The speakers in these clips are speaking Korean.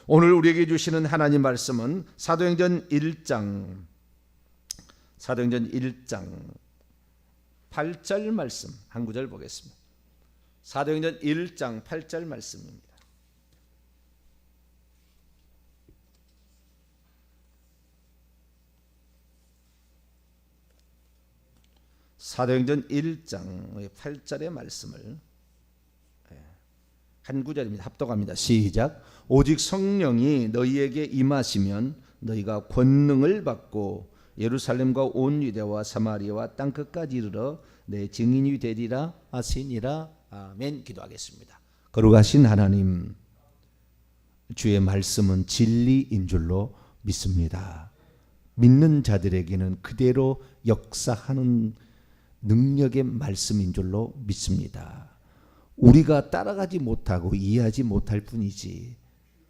오늘 우리에게 주시는 하나님 말씀은 사도행전 1장 8절 말씀 한 구절 보겠습니다. 사도행전 1장 8절 말씀입니다. 사도행전 1장 8절의 말씀을 한 구절입니다. 합독합니다. 시작. 오직 성령이 너희에게 임하시면 너희가 권능을 받고 예루살렘과 온 유대와 사마리아와 땅끝까지 이르러 내 증인이 되리라 하시니라. 아멘. 기도하겠습니다. 거룩하신 하나님, 주의 말씀은 진리인 줄로 믿습니다. 믿는 자들에게는 그대로 역사하는 능력의 말씀인 줄로 믿습니다. 우리가 따라가지 못하고 이해하지 못할 뿐이지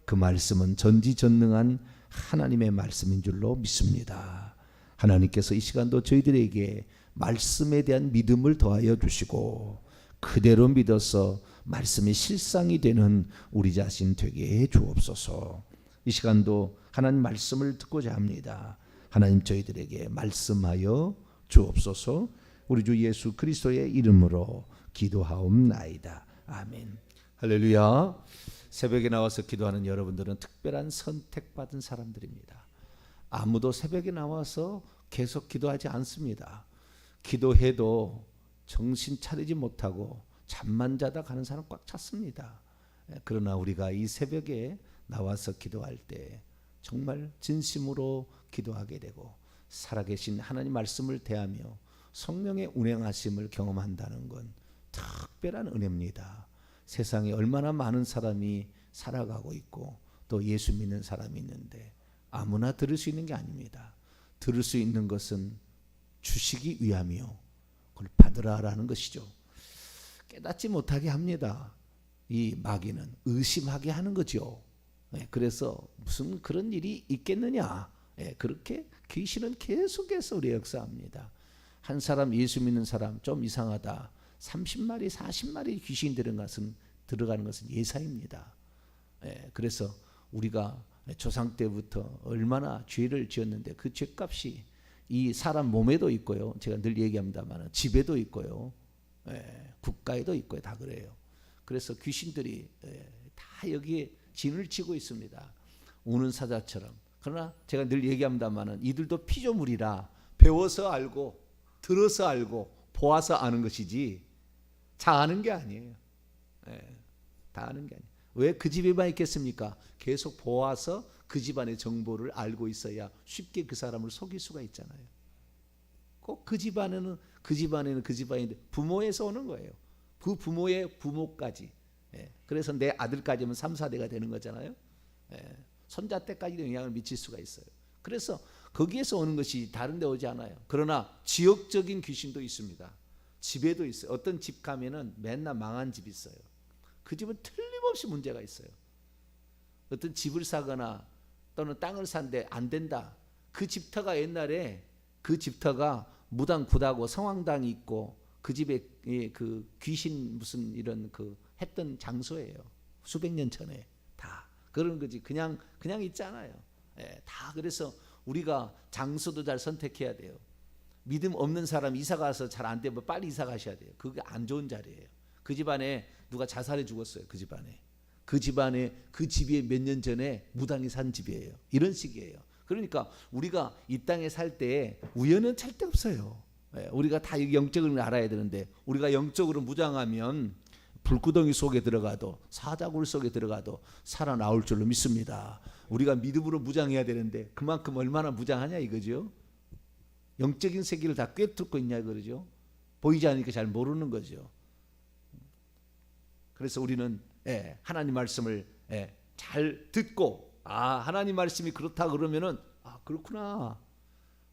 그 말씀은 전지전능한 하나님의 말씀인 줄로 믿습니다. 하나님께서 이 시간도 저희들에게 말씀에 대한 믿음을 더하여 주시고 그대로 믿어서 말씀이 실상이 되는 우리 자신 되게 해 주옵소서. 이 시간도 하나님 말씀을 듣고자 합니다. 하나님 저희들에게 말씀하여 주옵소서. 우리 주 예수 그리스도의 이름으로 기도하옵나이다. 아멘. 할렐루야. 새벽에 나와서 기도하는 여러분들은 특별한 선택받은 사람들입니다. 아무도 새벽에 나와서 계속 기도하지 않습니다. 기도해도 정신 차리지 못하고 잠만 자다 가는 사람 꽉 찼습니다. 그러나 우리가 이 새벽에 나와서 기도할 때 정말 진심으로 기도하게 되고 살아계신 하나님 말씀을 대하며 성령의 운행하심을 경험한다는 건 특별한 은혜입니다. 세상에 얼마나 많은 사람이 살아가고 있고 또 예수 믿는 사람이 있는데 아무나 들을 수 있는 게 아닙니다. 들을 수 있는 것은 주시기 위함이요 그걸 받으라라는 것이죠. 깨닫지 못하게 합니다. 이 마귀는 의심하게 하는 거죠. 그래서 무슨 그런 일이 있겠느냐, 그렇게 귀신은 계속해서 우리 역사합니다. 한 사람 예수 믿는 사람 좀 이상하다 30마리 40마리 귀신 들어가는 것은 예사입니다. 그래서 우리가 조상 때부터 얼마나 죄를 지었는데 그 죄값이 이 사람 몸에도 있고요. 제가 늘 얘기합니다만 집에도 있고요. 국가에도 있고요. 다 그래요. 그래서 귀신들이 다 여기에 진을 치고 있습니다. 우는 사자처럼. 그러나 제가 늘 얘기합니다만 이들도 피조물이라 배워서 알고 들어서 알고 보아서 아는 것이지 다 아는 게 아니에요. 다 아는 게 아니에요. 왜 그 집에만 있겠습니까? 계속 보아서 그 집안의 정보를 알고 있어야 쉽게 그 사람을 속일 수가 있잖아요. 꼭 그 집안에는 그 집안인데 부모에서 오는 거예요. 그 부모의 부모까지. 그래서 내 아들까지면 3, 4대가 되는 거잖아요. 손자 때까지도 영향을 미칠 수가 있어요. 그래서 거기에서 오는 것이 다른 데 오지 않아요. 그러나 지역적인 귀신도 있습니다. 집에도 있어요. 어떤 집 가면은 맨날 망한 집이 있어요. 그 집은 틀림없이 문제가 있어요. 어떤 집을 사거나 또는 땅을 사는데 안 된다. 그 집터가 옛날에 그 집터가 무당 구다고 성황당이 있고 그 집에 그 귀신 무슨 이런 그 했던 장소예요. 수백 년 전에 다 그런 거지. 그냥 있잖아요. 다 그래서 우리가 장소도 잘 선택해야 돼요. 믿음 없는 사람 이사 가서 잘 안 되면 빨리 이사 가셔야 돼요. 그게 안 좋은 자리예요. 그 집안에 누가 자살해 죽었어요. 그 집안에 그 집이 몇 년 전에 무당이 산 집이에요. 이런 식이에요. 그러니까 우리가 이 땅에 살 때 우연은 절대 없어요. 우리가 다 영적으로 알아야 되는데 우리가 영적으로 무장하면 불구덩이 속에 들어가도 사자굴 속에 들어가도 살아나올 줄로 믿습니다. 우리가 믿음으로 무장해야 되는데 그만큼 얼마나 무장하냐 이거죠. 영적인 세계를 다 꿰뚫고 있냐 그러죠. 보이지 않으니까 잘 모르는 거죠. 그래서 우리는 하나님 말씀을 잘 듣고 하나님 말씀이 그렇다 그러면은 그렇구나.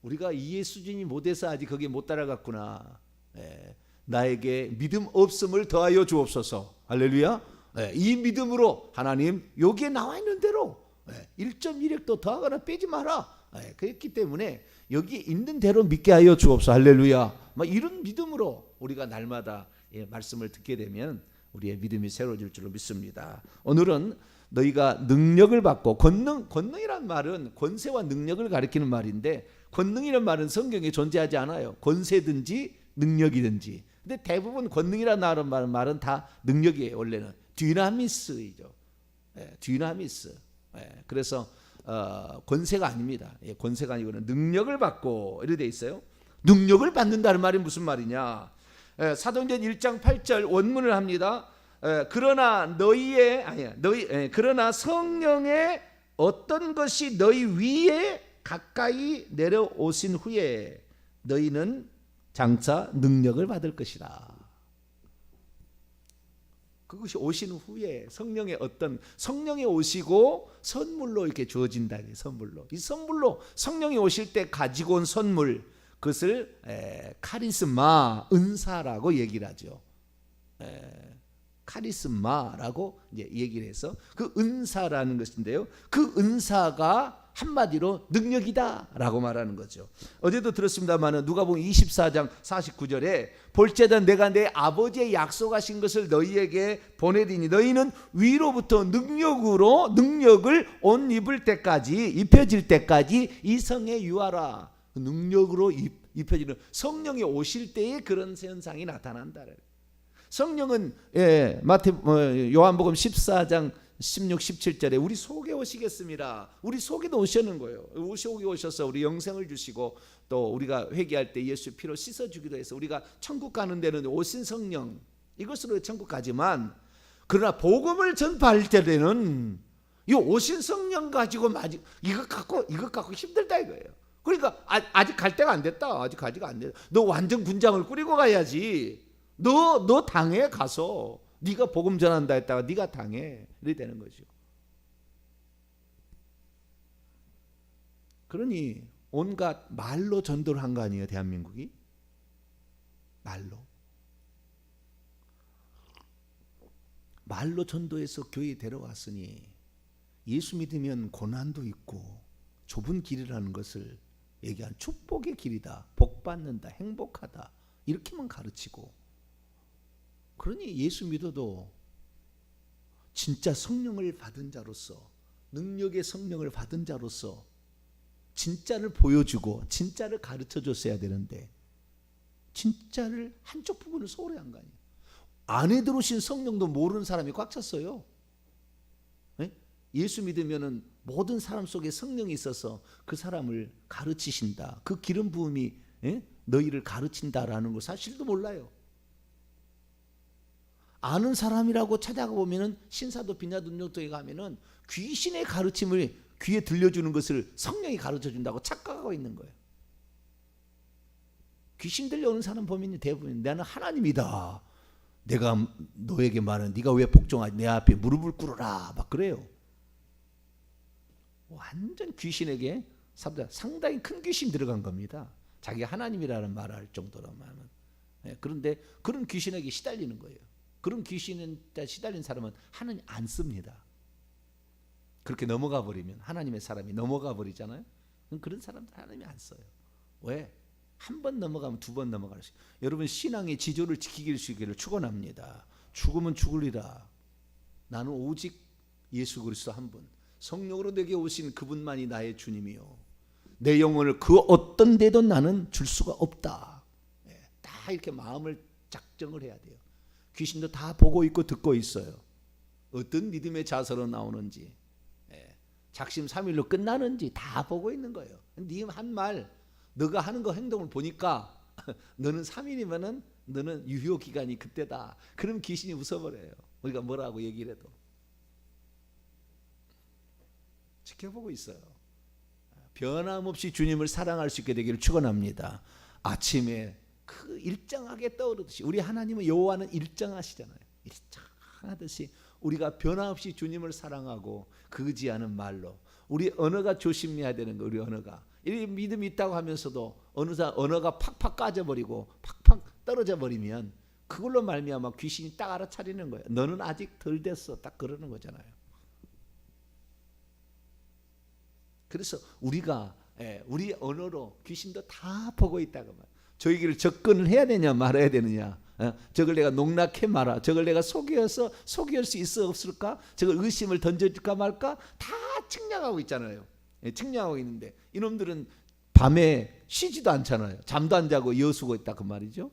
우리가 이해 수준이 못해서 아직 거기에 못 따라갔구나. 나에게 믿음 없음을 더하여 주옵소서. 할렐루야. 이 믿음으로 하나님 여기에 나와 있는 대로 1.1획도 더하거나 빼지 마라. 그렇기 때문에 여기 있는 대로 믿게 하여 주옵소서. 할렐루야. 이런 믿음으로 우리가 날마다 말씀을 듣게 되면 우리의 믿음이 새로워질 줄로 믿습니다. 오늘은 너희가 능력을 받고 권능이란 말은 권세와 능력을 가리키는 말인데 권능이란 말은 성경에 존재하지 않아요. 권세든지 능력이든지. 근데 대부분 권능이라는 말은 다 능력이에요. 원래는 디나미스이죠. 디나미스. 그래서 권세가 아닙니다. 권세가 아니고는 능력을 받고 이렇게 돼 있어요. 능력을 받는다는 말이 무슨 말이냐? 사도행전 1장 8절 원문을 합니다. 그러나 그러나 성령의 어떤 것이 너희 위에 가까이 내려오신 후에 너희는 장차 능력을 받을 것이다. 그것이 오신 후에 성령이 오시고 선물로 이렇게 주어진다. 선물로. 이 선물로 성령이 오실 때 가지고 온 선물, 그것을 카리스마, 은사라고 얘기를 하죠. 카리스마라고 이제 얘기를 해서 그 은사라는 것인데요. 그 은사가 한마디로 능력이다라고 말하는 거죠. 어제도 들었습니다만 누가복음 24장 49절에 볼지어다 내가 내 아버지의 약속하신 것을 너희에게 보내리니 너희는 위로부터 능력을 옷 입혀질 때까지 이 성에 유하라. 능력으로 입혀지는 성령이 오실 때에 그런 현상이 나타난다. 성령은 요한복음 14장 16, 17절에 우리 속에 오시겠습니다. 우리 속에도 오시는 거예요. 우리 속에 오셔서 우리 영생을 주시고 또 우리가 회개할 때 예수 피로 씻어주기도 해서 우리가 천국 가는 데는 오신 성령, 이것으로 천국 가지만 그러나 복음을 전파할 때는 이 오신 성령 가지고 이것 갖고 힘들다 이거예요. 그러니까 아직 갈 때가 안 됐다. 아직 가지가 안 됐다. 너 완전 군장을 꾸리고 가야지. 너 당해 가서 네가 복음 전한다 했다가 네가 당해. 이렇게 되는 거죠. 그러니 온갖 말로 전도를 한 거 아니에요, 대한민국이? 말로 전도해서 교회에 데려왔으니 예수 믿으면 고난도 있고 좁은 길이라는 것을 얘기한 축복의 길이다, 복 받는다, 행복하다 이렇게만 가르치고, 그러니 예수 믿어도 진짜 성령을 받은 자로서, 능력의 성령을 받은 자로서 진짜를 보여주고 진짜를 가르쳐줬어야 되는데 진짜를 한쪽 부분을 소홀히 한 거 아니에요. 안에 들어오신 성령도 모르는 사람이 꽉 찼어요. 예수 믿으면은 모든 사람 속에 성령이 있어서 그 사람을 가르치신다. 그 기름 부음이 너희를 가르친다라는 거 사실도 몰라요. 아는 사람이라고 찾아가 보면은 신사도 빈야도 능력도에 가면은 귀신의 가르침을 귀에 들려주는 것을 성령이 가르쳐준다고 착각하고 있는 거예요. 귀신 들려오는 사람 보면 대부분 나는 하나님이다. 내가 너에게 말하는 네가 왜 복종하지? 내 앞에 무릎을 꿇어라. 막 그래요. 완전 귀신에게 상당히 큰 귀신 들어간 겁니다. 자기가 하나님이라는 말을 할 정도로만은. 그런데 그런 귀신에게 시달리는 거예요. 그런 귀신에 시달린 사람은 하나님 안 씁니다. 그렇게 넘어가 버리면 하나님의 사람이 넘어가 버리잖아요. 그런 사람들 하나님이 안 써요. 왜? 한 번 넘어가면 두 번 넘어갈 수 있어요. 여러분 신앙의 지조를 지키길 수 있기를 축원합니다. 죽으면 죽으리라. 나는 오직 예수 그리스도 한 분, 성령으로 내게 오신 그분만이 나의 주님이요. 내 영혼을 그 어떤 데도 나는 줄 수가 없다. 다 이렇게 마음을 작정을 해야 돼요. 귀신도 다 보고 있고 듣고 있어요. 어떤 믿음의 자세로 나오는지, 작심삼일로 끝나는지 다 보고 있는 거예요. 네 한 말, 너가 하는 거 행동을 보니까 너는 3일이면은 너는 유효 기간이 그때다. 그럼 귀신이 웃어버려요. 우리가 뭐라고 얘기를 해도. 지켜보고 있어요. 변함없이 주님을 사랑할 수 있게 되기를 축원합니다. 아침에 그 일정하게 떠오르듯이 우리 하나님은 여호와는 일정하시잖아요. 일정하듯이 우리가 변함없이 주님을 사랑하고 의지하는 말로 우리 언어가 조심해야 되는 거. 우리 언어가 이 믿음이 있다고 하면서도 언어가 팍팍 까져버리고 팍팍 떨어져 버리면 그걸로 말미암아 귀신이 딱 알아차리는 거예요. 너는 아직 덜 됐어. 딱 그러는 거잖아요. 그래서 우리가 우리 언어로 귀신도 다 보고 있다고 말. 저희를 접근을 해야 되냐 말아야 되느냐. 저걸 내가 농락해 마라. 저걸 내가 속일 수 있어 없을까? 저걸 의심을 던져줄까 말까? 다 측량하고 있잖아요. 측량하고 있는데 이놈들은 밤에 쉬지도 않잖아요. 잠도 안 자고 여수고 있다 그 말이죠.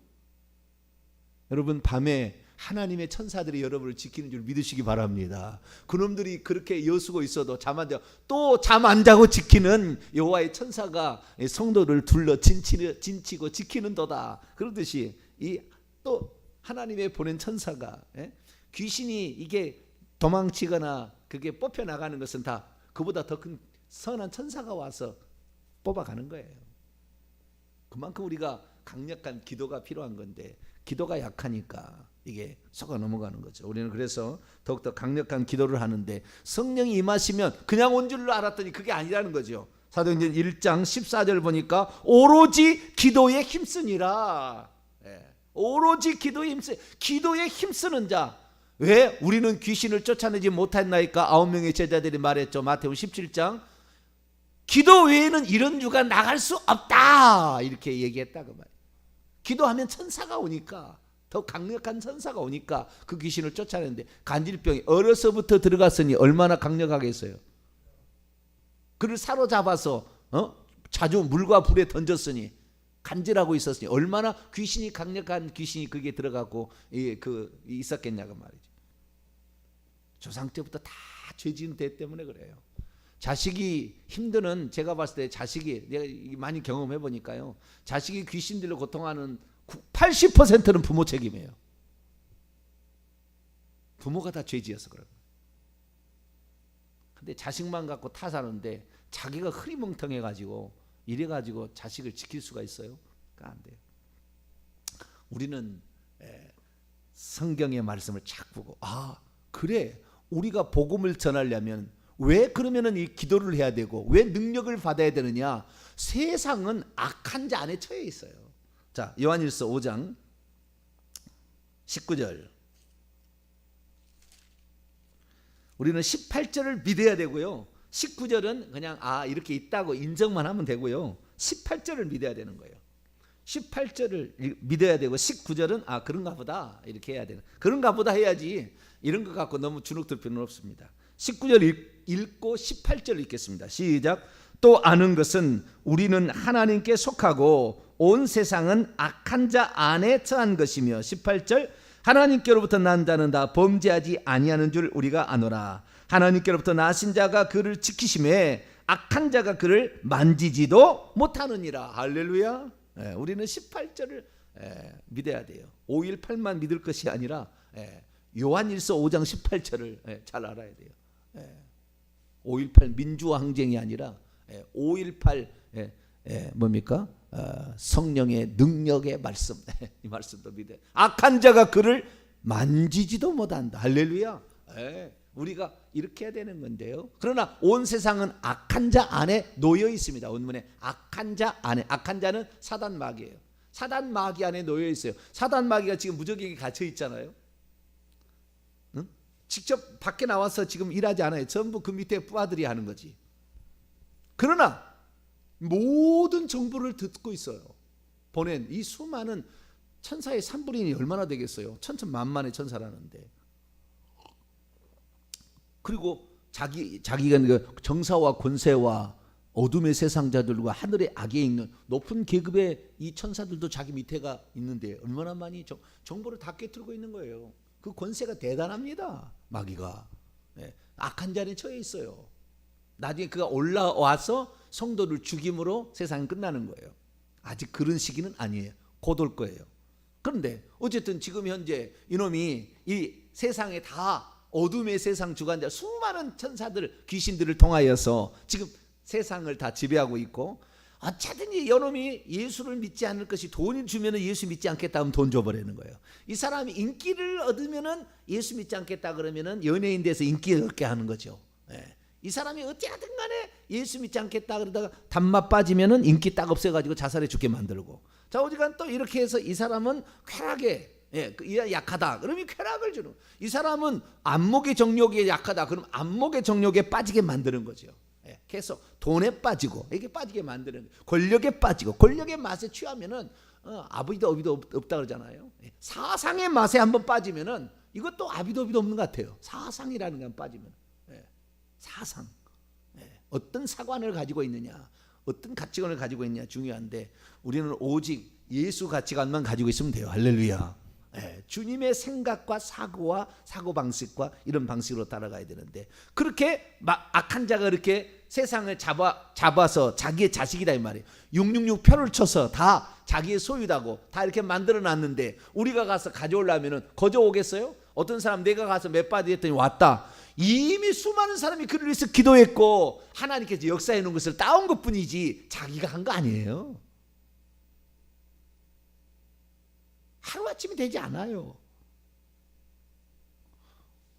여러분 밤에 하나님의 천사들이 여러분을 지키는 줄 믿으시기 바랍니다. 그놈들이 그렇게 여수고 있어도 잠 안 자고 또 잠 안 자고 지키는 여호와의 천사가 성도를 둘러 진치고 지키는도다. 그러듯이 이 또 하나님의 보낸 천사가 귀신이 이게 도망치거나 그게 뽑혀 나가는 것은 다 그보다 더 큰 선한 천사가 와서 뽑아가는 거예요. 그만큼 우리가 강력한 기도가 필요한 건데 기도가 약하니까 이게 속아 넘어가는 거죠. 우리는 그래서 더욱더 강력한 기도를 하는데 성령이 임하시면 그냥 온 줄로 알았더니 그게 아니라는 거죠. 사도행전 1장 14절 보니까 오로지 기도에 힘쓰니라. 오로지 기도에 힘쓰는 자. 왜? 우리는 귀신을 쫓아내지 못했나이까 9명의 제자들이 말했죠. 마태복음 17장 기도 외에는 이런 유가 나갈 수 없다 이렇게 얘기했다 그 말이에요. 기도하면 천사가 오니까 더 강력한 천사가 오니까 그 귀신을 쫓아내는데 간질병이 어려서부터 들어갔으니 얼마나 강력하겠어요. 그를 사로잡아서 자주 물과 불에 던졌으니 간질하고 있었으니 얼마나 귀신이 강력한 귀신이 그게 들어가고 있었겠냐고 말이죠. 조상 때부터 다 죄지은 대 때문에 그래요. 자식이 힘드는 제가 봤을 때 자식이 내가 많이 경험해 보니까요. 자식이 귀신들로 고통하는 80%는 부모 책임이에요. 부모가 다 죄지어서 그래요. 근데 자식만 갖고 타 사는데 자기가 흐리멍텅해 가지고 이래 가지고 자식을 지킬 수가 있어요? 그러니까 안 돼요. 우리는 성경의 말씀을 착 보고 그래 우리가 복음을 전하려면 왜 그러면은 이 기도를 해야 되고 왜 능력을 받아야 되느냐? 세상은 악한 자 안에 처해 있어요. 자, 요한일서 5장 19절. 우리는 18절을 믿어야 되고요. 19절은 그냥 이렇게 있다고 인정만 하면 되고요. 18절을 믿어야 되는 거예요. 18절을 믿어야 되고 19절은 그런가 보다 이렇게 해야 되는. 그런가 보다 해야지 이런 거 갖고 너무 주눅들 필요는 없습니다. 19절 읽고 18절 읽겠습니다. 시작. 또 아는 것은 우리는 하나님께 속하고 온 세상은 악한 자 안에 처한 것이며 18절 하나님께로부터 난 자는 다 범죄하지 아니하는 줄 우리가 아노라. 하나님께로부터 나신 자가 그를 지키심에 악한 자가 그를 만지지도 못하느니라. 할렐루야. 우리는 18절을 믿어야 돼요. 518만 믿을 것이 아니라 요한일서 5장 18절을 잘 알아야 돼요. 5.18 민주화 항쟁이 아니라 5.18 뭡니까? 성령의 능력의 말씀. 이 말씀도 믿어요. 악한 자가 그를 만지지도 못한다. 할렐루야. 우리가 이렇게 해야 되는 건데요. 그러나 온 세상은 악한 자 안에 놓여 있습니다. 원문에 악한 자 안에. 악한 자는 사단 마귀예요. 사단 마귀 안에 놓여 있어요. 사단 마귀가 지금 무적에게 갇혀 있잖아요. 직접 밖에 나와서 지금 일하지 않아요. 전부 그 밑에 부하들이 하는 거지. 그러나 모든 정보를 듣고 있어요. 보낸 이 수많은 천사의 3분의 1이 얼마나 되겠어요? 천천만만의 천사라는데. 그리고 자기가 정사와 권세와 어둠의 세상자들과 하늘의 악에 있는 높은 계급의 이 천사들도 자기 밑에가 있는데 얼마나 많이 정보를 다 꿰뚫고 있는 거예요. 그 권세가 대단합니다. 마귀가 악한 자리에 처해 있어요. 나중에 그가 올라와서 성도를 죽임으로 세상이 끝나는 거예요. 아직 그런 시기는 아니에요. 곧 올 거예요. 그런데 어쨌든 지금 현재 이놈이 이 세상에 다 어둠의 세상 주관자 수많은 천사들 귀신들을 통하여서 지금 세상을 다 지배하고 있고 어차든지 이놈이 예수를 믿지 않을 것이 돈을 주면 예수 믿지 않겠다 하면 돈 줘버리는 거예요. 이 사람이 인기를 얻으면 예수 믿지 않겠다 그러면 연예인 돼서 인기를 얻게 하는 거죠. 이 사람이 어찌하든 간에 예수 믿지 않겠다 그러다가 단맛 빠지면 인기 딱 없애가지고 자살해 죽게 만들고 자 어지간 또 이렇게 해서 이 사람은 쾌락에 약하다 그러면 쾌락을 주는 이 사람은 안목의 정욕에 약하다 그럼 안목의 정욕에 빠지게 만드는 거죠. 계속 돈에 빠지고 이게 빠지게 만드는 거예요. 권력에 빠지고 권력의 맛에 취하면은 아비도 어비도 없다 그러잖아요. 사상의 맛에 한번 빠지면은 이것도 아비도 어비도 없는 것 같아요. 사상이라는 건 빠지면 사상, 어떤 사관을 가지고 있느냐, 어떤 가치관을 가지고 있느냐 중요한데 우리는 오직 예수 가치관만 가지고 있으면 돼요. 할렐루야. 주님의 생각과 사고와 사고방식과 이런 방식으로 따라가야 되는데 그렇게 악한 자가 이렇게 세상을 잡아서 자기의 자식이다 이 말이에요. 666 표를 쳐서 다 자기의 소유다고 다 이렇게 만들어 놨는데 우리가 가서 가져오려면 거저오겠어요? 어떤 사람 내가 가서 몇 바디 했더니 왔다. 이미 수많은 사람이 그를 위해서 기도했고 하나님께서 역사해 놓은 것을 따온 것뿐이지 자기가 한 거 아니에요. 하루아침이 되지 않아요.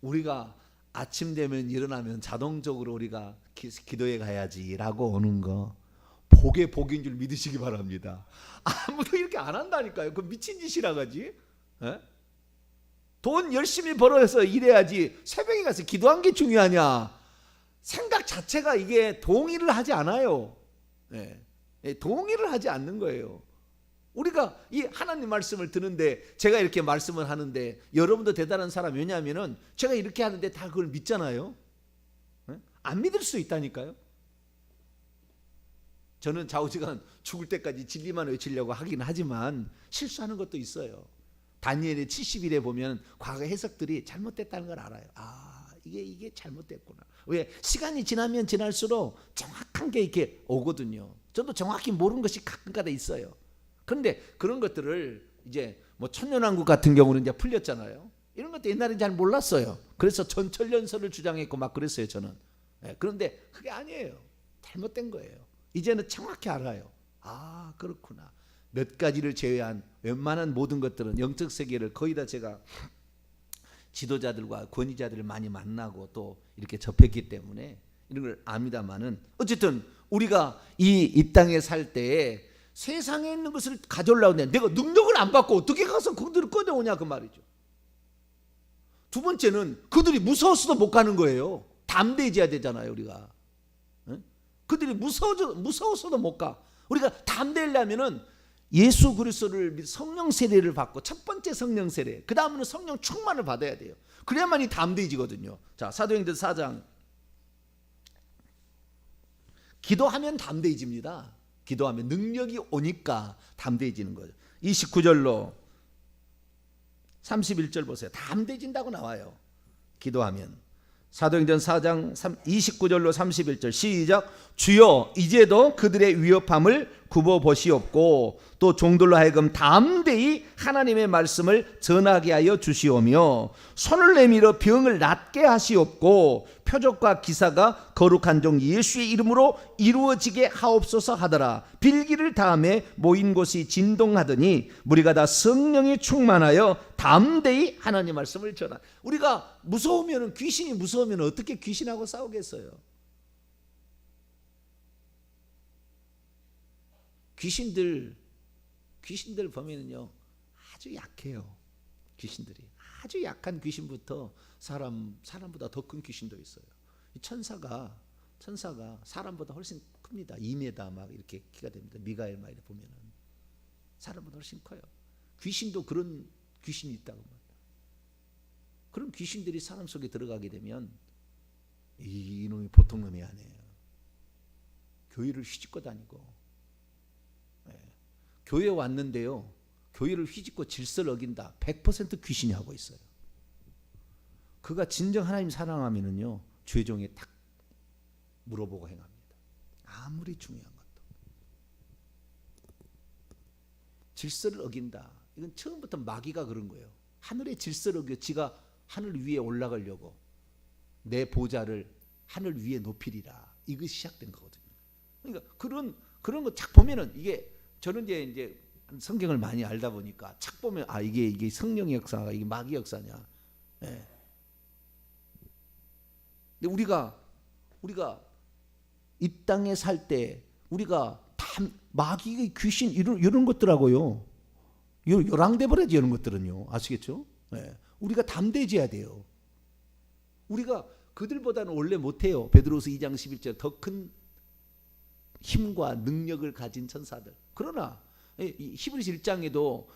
우리가 아침 되면 일어나면 자동적으로 우리가 기도에 가야지라고 오는 거 복의 복인 줄 믿으시기 바랍니다. 아무도 이렇게 안 한다니까요. 그 미친 짓이라 가지. 돈 열심히 벌어서 일해야지 새벽에 가서 기도한 게 중요하냐. 생각 자체가 이게 동의를 하지 않아요. 동의를 하지 않는 거예요. 우리가 이 하나님 말씀을 듣는데 제가 이렇게 말씀을 하는데 여러분도 대단한 사람 왜냐하면은 제가 이렇게 하는데 다 그걸 믿잖아요. 안 믿을 수 있다니까요. 저는 좌우지간 죽을 때까지 진리만 외치려고 하긴 하지만 실수하는 것도 있어요. 다니엘의 70일에 보면 과거 해석들이 잘못됐다는 걸 알아요. 이게 잘못됐구나. 왜? 시간이 지나면 지날수록 정확한 게 이렇게 오거든요. 저도 정확히 모르는 것이 가끔가다 있어요. 그런데 그런 것들을 이제 뭐 천년왕국 같은 경우는 이제 풀렸잖아요. 이런 것도 옛날에 잘 몰랐어요. 그래서 전천년설을 주장했고 막 그랬어요 저는. 그런데 그게 아니에요. 잘못된 거예요. 이제는 정확히 알아요. 그렇구나. 몇 가지를 제외한 웬만한 모든 것들은 영적 세계를 거의 다 제가 지도자들과 권위자들을 많이 만나고 또 이렇게 접했기 때문에 이런 걸 압니다만은 어쨌든 우리가 이 땅에 살 때에 세상에 있는 것을 가져오려고 하는데 내가 능력을 안 받고 어떻게 가서 그들을 꺼내오냐 그 말이죠. 두 번째는 그들이 무서워서도 못 가는 거예요. 담대해져야 되잖아요 우리가. 그들이 무서워서도 못 가. 우리가 담대하려면은 예수 그리스도를 성령 세례를 받고 첫 번째 성령 세례 그 다음은 성령 충만을 받아야 돼요. 그래야만이 담대해지거든요. 자 사도행전 4장 기도하면 담대해집니다. 기도하면 능력이 오니까 담대해지는 거죠. 29절로 31절 보세요. 담대해진다고 나와요. 기도하면. 사도행전 4장 29절로 31절 시작. 주여 이제도 그들의 위협함을 굽어보시옵고 또 종들로 하여금 담대히 하나님의 말씀을 전하게 하여 주시오며 손을 내밀어 병을 낫게 하시옵고 표적과 기사가 거룩한 종 예수의 이름으로 이루어지게 하옵소서 하더라. 빌기를 다음에 모인 곳이 진동하더니 무리가 다 성령이 충만하여 담대히 하나님 말씀을 전하. 우리가 무서우면 귀신이 무서우면 어떻게 귀신하고 싸우겠어요? 귀신들 보면은요 아주 약해요. 귀신들이 아주 약한 귀신부터 사람보다 더 큰 귀신도 있어요. 천사가 사람보다 훨씬 큽니다. 2m 막 이렇게 키가 됩니다. 미가엘 막 이렇게 보면은 사람보다 훨씬 커요. 귀신도 그런 귀신이 있다고 말이에요. 그런 귀신들이 사람 속에 들어가게 되면 이놈이 보통 놈이 아니에요. 교회를 휘짓고 다니고. 교회 왔는데요. 교회를 휘짓고 질서를 어긴다. 100% 귀신이 하고 있어요. 그가 진정 하나님 사랑하면은요. 죄종에 딱 물어보고 행합니다. 아무리 중요한 것도. 질서를 어긴다. 이건 처음부터 마귀가 그런 거예요. 하늘의 질서를 어겨 지가 하늘 위에 올라가려고 내 보좌를 하늘 위에 높이리라. 이것이 시작된 거거든요. 그러니까 그런 거 착 보면은 이게 저는 이제 성경을 많이 알다 보니까 착 보면 이게 성령의 역사가 이게 마귀 역사냐. 예. 근데 우리가 이 땅에 살 때 우리가 다 마귀의 귀신 이런 것들하고요. 요랑돼 버려지 이런 것들은요. 아시겠죠? 예. 우리가 담대해져야 돼요. 우리가 그들보다는 원래 못해요. 베드로서 2장 11절 더 큰 힘과 능력을 가진 천사들. 그러나 히브리서 1장에도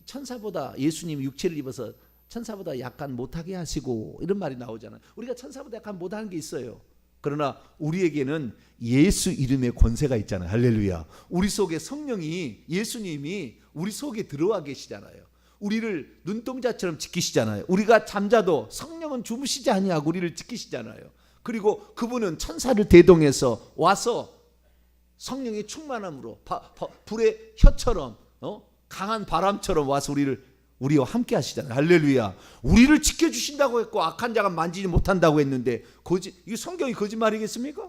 천사보다 예수님이 육체를 입어서 천사보다 약간 못하게 하시고 이런 말이 나오잖아요. 우리가 천사보다 약간 못하는 게 있어요. 그러나 우리에게는 예수 이름의 권세가 있잖아요. 할렐루야. 우리 속에 성령이, 예수님이 우리 속에 들어와 계시잖아요. 우리를 눈동자처럼 지키시잖아요. 우리가 잠자도 성령은 주무시지 아니하고 우리를 지키시잖아요. 그리고 그분은 천사를 대동해서 와서 성령의 충만함으로 불의 혀처럼 강한 바람처럼 와서 우리와 함께 하시잖아요. 할렐루야. 우리를 지켜주신다고 했고 악한 자가 만지지 못한다고 했는데 이게 성경이 거짓말이겠습니까?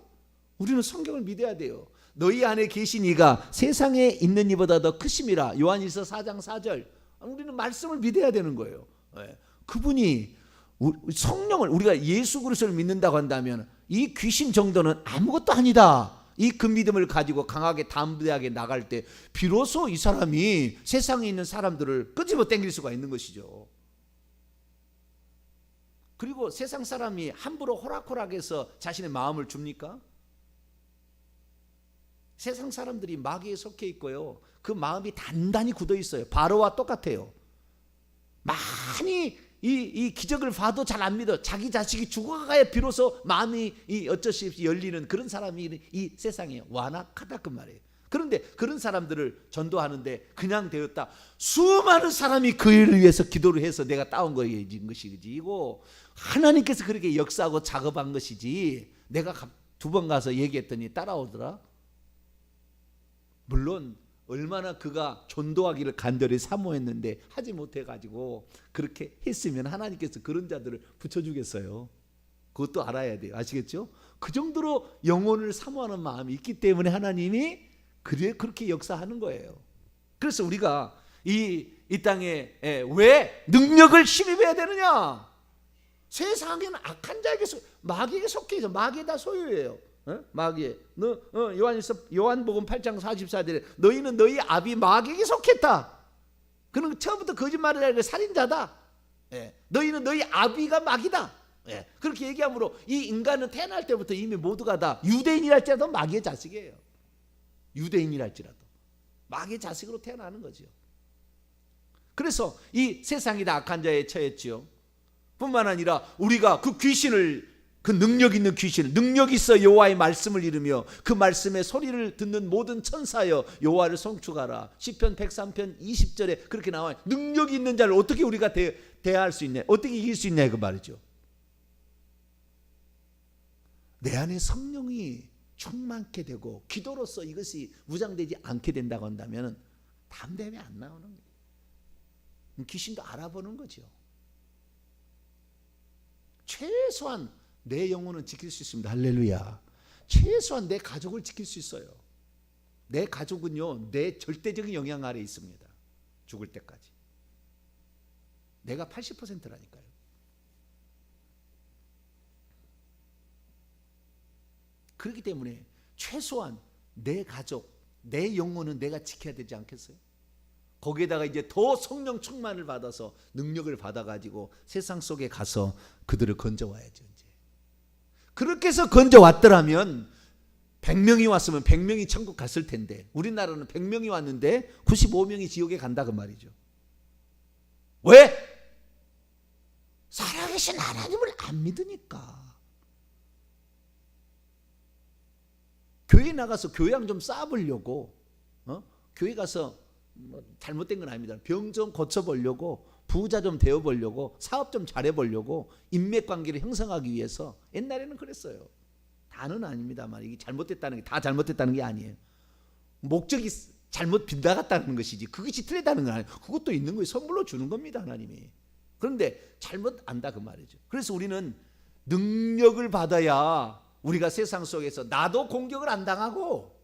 우리는 성경을 믿어야 돼요. 너희 안에 계신 이가 세상에 있는 이보다 더 크심이라. 요한일서 4장 4절. 우리는 말씀을 믿어야 되는 거예요. 그분이 성령을, 우리가 예수 그리스도를 믿는다고 한다면 이 귀신 정도는 아무것도 아니다. 이 그 믿음을 가지고 강하게 담대하게 나갈 때 비로소 이 사람이 세상에 있는 사람들을 끄집어 당길 수가 있는 것이죠. 그리고 세상 사람이 함부로 호락호락해서 자신의 마음을 줍니까? 세상 사람들이 마귀에 속해 있고요, 그 마음이 단단히 굳어 있어요. 바로와 똑같아요. 많이 이 기적을 봐도 잘 안 믿어. 자기 자식이 죽어가야 비로소 마음이 어쩔 수 없이 열리는 그런 사람이 이 세상에 완악하다 그 말이에요. 그런데 그런 사람들을 전도하는데 그냥 되었다. 수많은 사람이 그 일을 위해서 기도를 해서 내가 따온 것이지. 이거 하나님께서 그렇게 역사하고 작업한 것이지. 내가 2번 가서 얘기했더니 따라오더라. 물론 얼마나 그가 전도하기를 간절히 사모했는데 하지 못해가지고 그렇게 했으면 하나님께서 그런 자들을 붙여주겠어요. 그것도 알아야 돼요. 아시겠죠? 그 정도로 영혼을 사모하는 마음이 있기 때문에 하나님이 그렇게 역사하는 거예요. 그래서 우리가 이 땅에 왜 능력을 힘입어야 되느냐? 세상에는 악한 자에게 마귀에게 속해 있어. 마귀에 다 소유예요. 마귀에. 요한복음 8장 44절에 너희는 너희 아비 마귀에게 속했다. 그는 처음부터 거짓말을 하는 살인자다. 너희는 너희 아비가 마귀다. 그렇게 얘기하므로 이 인간은 태어날 때부터 이미 모두가 다 유대인이랄지라도 마귀의 자식이에요. 유대인이랄지라도 마귀의 자식으로 태어나는 거죠. 그래서 이 세상이 다 악한 자에 처했지요. 뿐만 아니라 우리가 그 귀신을, 그 능력 있는 귀신을, 능력 있어 여호와의 말씀을 이루며 그 말씀의 소리를 듣는 모든 천사여 여호와를 송축하라. 시편 103편 20절에 그렇게 나와요. 능력이 있는 자를 어떻게 우리가 대할 수 있냐, 어떻게 이길 수 있냐 그 말이죠. 내 안에 성령이 충만케 되고 기도로서 이것이 무장되지 않게 된다고 한다면 담대함이 안 나오는 거예요. 귀신도 알아보는 거죠. 최소한 내 영혼은 지킬 수 있습니다. 할렐루야. 최소한 내 가족을 지킬 수 있어요. 내 가족은요, 내 절대적인 영향 아래에 있습니다. 죽을 때까지. 내가 80%라니까요. 그렇기 때문에 최소한 내 가족, 내 영혼은 내가 지켜야 되지 않겠어요? 거기에다가 이제 더 성령 충만을 받아서 능력을 받아가지고 세상 속에 가서 그들을 건져와야죠. 이제 그렇게 해서 건져왔더라면 100명이 왔으면 100명이 천국 갔을 텐데 우리나라는 100명이 왔는데 95명이 지옥에 간다 그 말이죠. 왜? 살아계신 하나님을 안 믿으니까. 교회 나가서 교양 좀 쌓아보려고, 교회 가서 잘못된 건 아닙니다. 병 좀 고쳐보려고, 부자 좀 되어보려고, 사업 좀 잘해보려고, 인맥관계를 형성하기 위해서. 옛날에는 그랬어요. 다는 아닙니다만 이게 잘못됐다는 게 다 잘못됐다는 게 아니에요. 목적이 잘못 빗나갔다는 것이지 그것이 틀리다는 건 아니에요. 그것도 있는 거예요. 선물로 주는 겁니다, 하나님이. 그런데 잘못 안다 그 말이죠. 그래서 우리는 능력을 받아야 우리가 세상 속에서 나도 공격을 안 당하고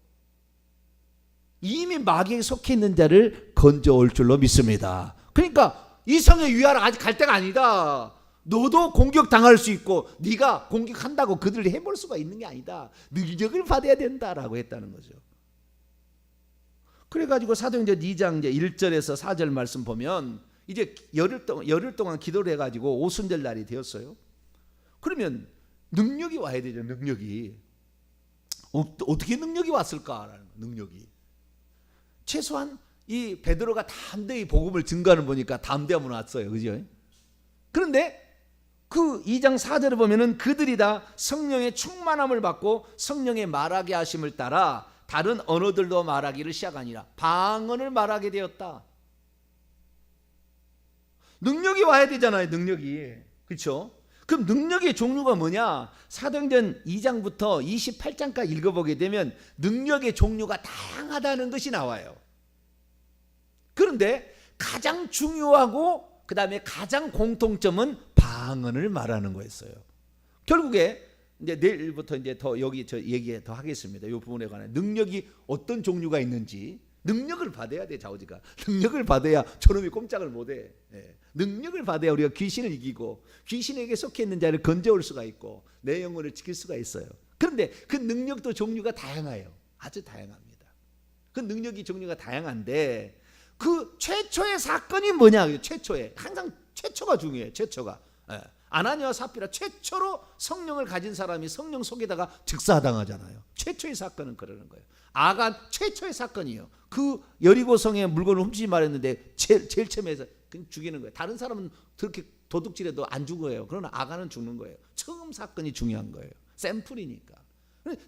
이미 마귀에 속해 있는 자를 건져올 줄로 믿습니다. 그러니까 이성의 위하러 아직 갈 때가 아니다. 너도 공격당할 수 있고 네가 공격한다고 그들을 해볼 수가 있는 게 아니다. 능력을 받아야 된다라고 했다는 거죠. 그래가지고 사도행전 2장 1절에서 4절 말씀 보면 이제 열흘 동안 기도를 해가지고 오순절 날이 되었어요. 그러면 능력이 와야 되죠. 능력이. 어떻게 능력이 왔을까라는 능력이. 최소한 이 베드로가 담대히 복음을 증거하는 보니까 담대함은 왔어요. 그죠? 그런데 그 2장 4절에 보면은 그들이 다 성령의 충만함을 받고 성령의 말하게 하심을 따라 다른 언어들도 말하기를 시작하니라. 방언을 말하게 되었다. 능력이 와야 되잖아요. 능력이. 그렇죠? 그럼 능력의 종류가 뭐냐? 사도행전 2장부터 28장까지 읽어보게 되면 능력의 종류가 다양하다는 것이 나와요. 그런데 가장 중요하고 그 다음에 가장 공통점은 방언을 말하는 거였어요. 결국에 이제 내일부터 이제 더 여기 저 얘기 더 하겠습니다. 이 부분에 관한 능력이 어떤 종류가 있는지. 능력을 받아야 돼. 좌우지가 능력을 받아야 저놈이 꼼짝을 못해. 능력을 받아야 우리가 귀신을 이기고 귀신에게 속해 있는 자를 건져올 수가 있고 내 영혼을 지킬 수가 있어요. 그런데 그 능력도 종류가 다양해요. 아주 다양합니다. 그 능력이 종류가 다양한데 그 최초의 사건이 뭐냐? 최초에 항상 최초가 중요해요. 최초가 아나니아와 삽비라 최초로 성령을 가진 사람이 성령 속에다가 즉사당하잖아요. 최초의 사건은 그러는 거예요. 아간 최초의 사건이에요. 그 여리고성에 물건을 훔치지 말했는데 제일 처음에서 죽이는 거예요. 다른 사람은 그렇게 도둑질해도 안 죽어요. 그러나 아간은 죽는 거예요. 처음 사건이 중요한 거예요. 샘플이니까.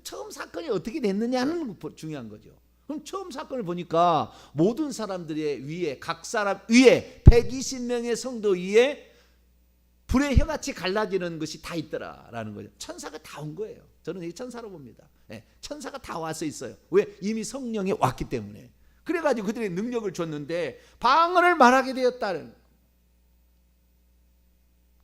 처음 사건이 어떻게 됐느냐는 중요한 거죠. 그럼 처음 사건을 보니까 모든 사람들의 위에 각 사람 위에 120명의 성도 위에 불의 혀같이 갈라지는 것이 다 있더라라는 거죠. 천사가 다 온 거예요. 저는 이 천사로 봅니다. 천사가 다 와서 있어요. 왜? 이미 성령이 왔기 때문에. 그래가지고 그들의 능력을 줬는데 방언을 말하게 되었다는.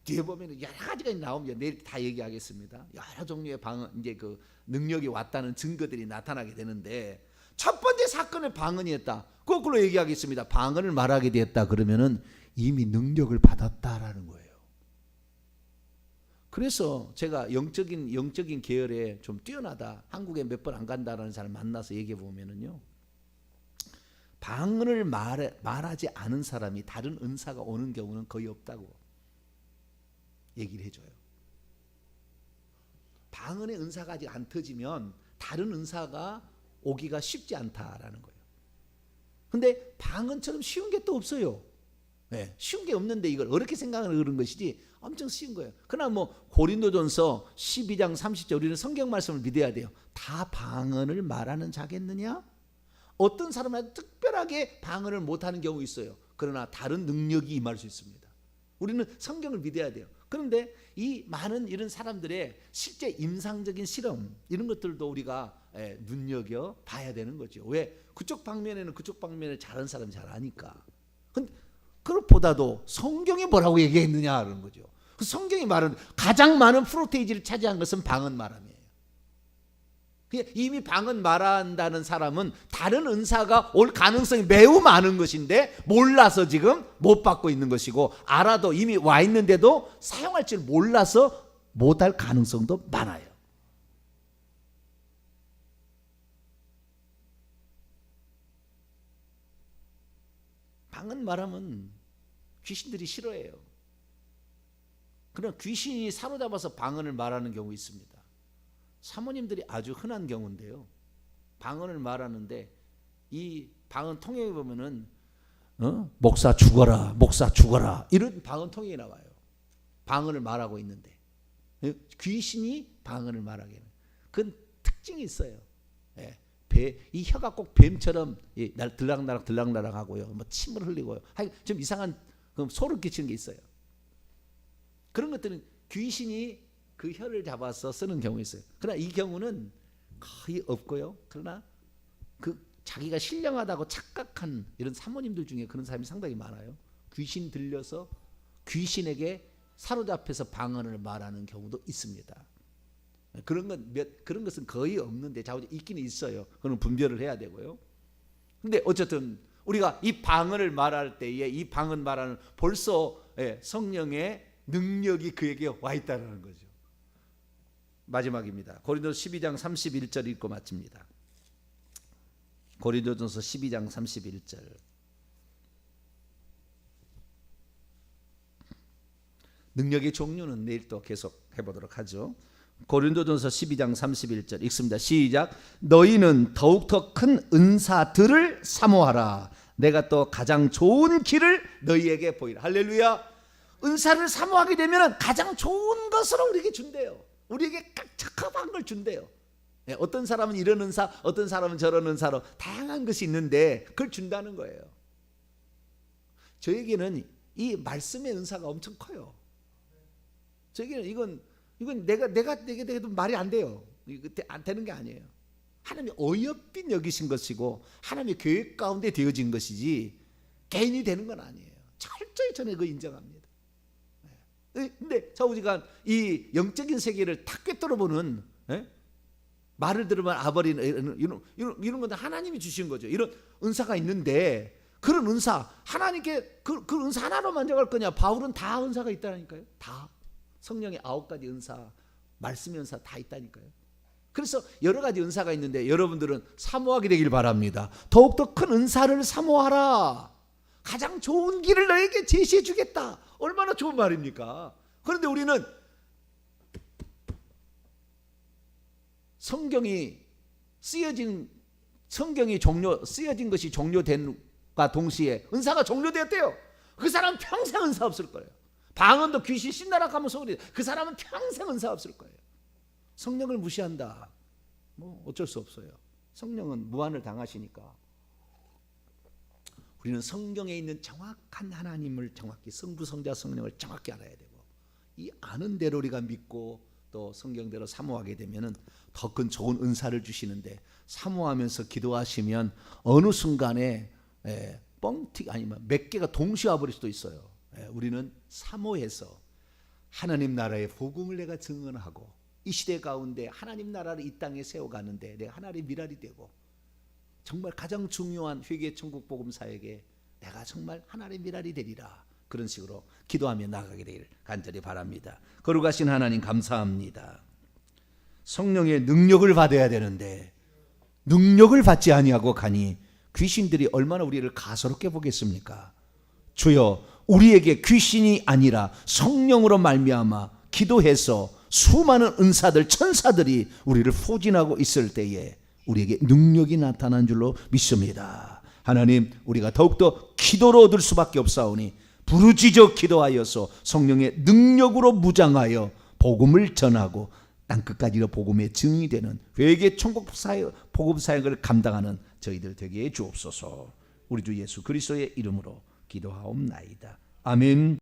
뒤에 보면 여러 가지가 나옵니다. 내일 다 얘기하겠습니다. 여러 종류의 방언, 이제 그 능력이 왔다는 증거들이 나타나게 되는데 첫 번째 사건은 방언이었다. 거꾸로 얘기하겠습니다. 방언을 말하게 되었다 그러면은 이미 능력을 받았다라는 거예요. 그래서 제가 영적인 계열에 좀 뛰어나다, 한국에 몇 번 안 간다라는 사람 만나서 얘기해 보면은요, 방언을 말하지 않은 사람이 다른 은사가 오는 경우는 거의 없다고 얘기를 해줘요. 방언의 은사가 아직 안 터지면 다른 은사가 오기가 쉽지 않다라는 거예요. 근데 방언처럼 쉬운 게 또 없어요. 쉬운 게 없는데 이걸 어렵게 생각하는 그런 것이지 엄청 쉬운 거예요. 그러나 뭐 고린도전서 12장 30절 우리는 성경 말씀을 믿어야 돼요. 다 방언을 말하는 자겠느냐? 어떤 사람은 특별하게 방언을 못하는 경우 있어요. 그러나 다른 능력이 임할 수 있습니다. 우리는 성경을 믿어야 돼요. 그런데 이 많은 이런 사람들의 실제 임상적인 실험 이런 것들도 우리가 눈여겨 봐야 되는 거죠. 왜? 그쪽 방면에는 그쪽 방면을 잘하는 사람이 잘 아니까. 그것보다도 성경이 뭐라고 얘기했느냐는 거죠. 그 성경이 말하는 가장 많은 프로테이지를 차지한 것은 방언 말함이에요. 이미 방언 말한다는 사람은 다른 은사가 올 가능성이 매우 많은 것인데 몰라서 지금 못 받고 있는 것이고 알아도 이미 와 있는데도 사용할 줄 몰라서 못할 가능성도 많아요. 방언 말하면 귀신들이 싫어해요. 그러나 귀신이 사로잡아서 방언을 말하는 경우 있습니다. 사모님들이 아주 흔한 경우인데요. 방언을 말하는데 이 방언 통역에 보면은 목사 죽어라, 목사 죽어라 이런 방언 통역이 나와요. 방언을 말하고 있는데 귀신이 방언을 말하게 하는 그건 특징이 있어요. 이 혀가 꼭 뱀처럼 날 들락날락 하고요. 뭐 침을 흘리고요. 좀 이상한 소름 끼치는 게 있어요. 그런 것들은 귀신이 그 혀를 잡아서 쓰는 경우 있어요. 그러나 이 경우는 거의 없고요. 그러나 그 자기가 신령하다고 착각한 이런 사모님들 중에 그런 사람이 상당히 많아요. 귀신 들려서 귀신에게 사로잡혀서 방언을 말하는 경우도 있습니다. 그런 것은 거의 없는데 자주 있기는 있어요. 그건 분별을 해야 되고요. 근데 어쨌든 우리가 이 방언을 말할 때에 이 방언 말하는 벌써 성령의 능력이 그에게 와 있다는 거죠. 마지막입니다. 고린도서 12장 31절 읽고 마칩니다. 고린도전서 12장 31절. 능력의 종류는 내일 또 계속 해보도록 하죠. 고린도전서 12장 31절 읽습니다. 시작. 너희는 더욱더 큰 은사들을 사모하라. 내가 또 가장 좋은 길을 너희에게 보이라. 할렐루야. 은사를 사모하게 되면 가장 좋은 것으로 우리에게 준대요. 우리에게 딱 적합한 걸 준대요. 어떤 사람은 이런 은사, 어떤 사람은 저런 은사로 다양한 것이 있는데 그걸 준다는 거예요. 저에게는 이 말씀의 은사가 엄청 커요. 저에게는 이건 내가 돼도 말이 안 돼요. 이거 안 되는 게 아니에요. 하나님이 어여삐 여기신 것이고 하나님의 계획 가운데 되어진 것이지 개인이 되는 건 아니에요. 철저히 저는 그거 인정합니다. 근데 좌우지간 이 영적인 세계를 탁 꿰뚫어 보는 말을 들으면 아버리는 이런 건 하나님이 주신 거죠. 이런 은사가 있는데 그런 은사 하나님께 그 은사 하나로 만족할 거냐? 바울은 다 은사가 있다니까요. 다 성령의 9가지 은사, 말씀의 은사 다 있다니까요. 그래서 여러 가지 은사가 있는데 여러분들은 사모하게 되길 바랍니다. 더욱더 큰 은사를 사모하라. 가장 좋은 길을 너에게 제시해 주겠다. 얼마나 좋은 말입니까? 그런데 우리는 성경이 쓰여진 것이 종료된과 동시에 은사가 종료되었대요. 그 사람은 평생 은사 없을 거예요. 방언도 귀신 신나라 하면 소리. 그 사람은 평생 은사 없을 거예요. 성령을 무시한다. 뭐 어쩔 수 없어요. 성령은 무한을 당하시니까. 우리는 성경에 있는 정확한 하나님을 정확히 성부, 성자, 성령을 정확히 알아야 되고 이 아는 대로 우리가 믿고 또 성경대로 사모하게 되면은 더 큰 좋은 은사를 주시는데 사모하면서 기도하시면 어느 순간에 뻥튀기 아니면 몇 개가 동시에 와버릴 수도 있어요. 우리는 사모해서 하나님 나라의 복음을 내가 증언하고 이 시대 가운데 하나님 나라를 이 땅에 세워가는데 내가 하나님의 미랄이 되고 정말 가장 중요한 회개 천국 복음 사역에 내가 정말 하나님의 미랄이 되리라. 그런 식으로 기도하며 나가게 되기를 간절히 바랍니다. 거룩하신 하나님 감사합니다. 성령의 능력을 받아야 되는데 능력을 받지 아니하고 가니 귀신들이 얼마나 우리를 가소롭게 보겠습니까? 주여 우리에게 귀신이 아니라 성령으로 말미암아 기도해서 수많은 은사들 천사들이 우리를 포진하고 있을 때에 우리에게 능력이 나타난 줄로 믿습니다. 하나님 우리가 더욱더 기도로 얻을 수밖에 없사오니 부르짖어 기도하여서 성령의 능력으로 무장하여 복음을 전하고 땅끝까지로 복음의 증인이 되는 회개 천국 사역, 복음 사역을 감당하는 저희들 되게 해 주옵소서. 우리 주 예수 그리스도의 이름으로 기도하옵나이다. 아멘.